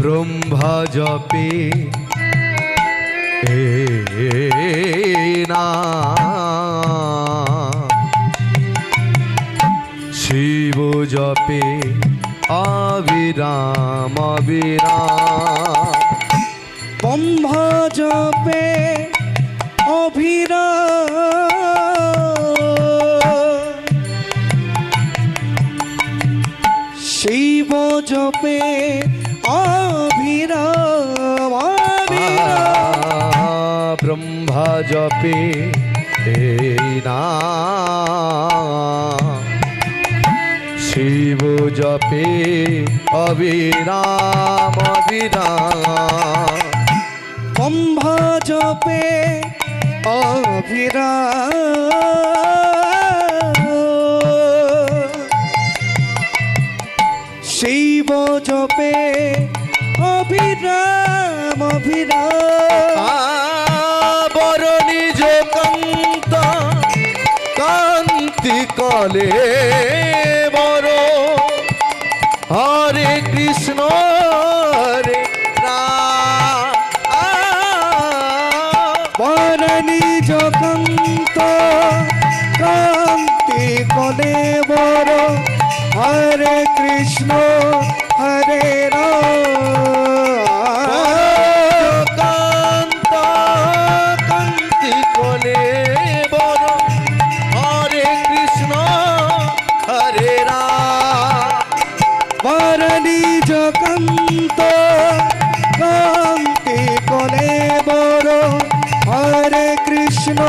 ব্রহ্মা জপে না শিব জপে অবিরাম অবিরাম ব্রহ্মা জপে অবিরাম শিব জপে অবিরাম অবিরাম ব্রহ্মা জপে না শিব জপে অবিরাম অবিরাম ব্রহ্মা জপে অবিরাম শিব জপে অবিরাম অবিরাম বরণী কান্ত কান্তি কলে বড় হরে কৃষ্ণ হরে রাম বরণী জগন্ত কান্তি কলে বড় হরে কৃষ্ণ হরে কান্ত কান্তি কলে বড় হরে কৃষ্ণ হরে রাম বরণী জগন্ত কান্তি কলে বড় হরে কৃষ্ণ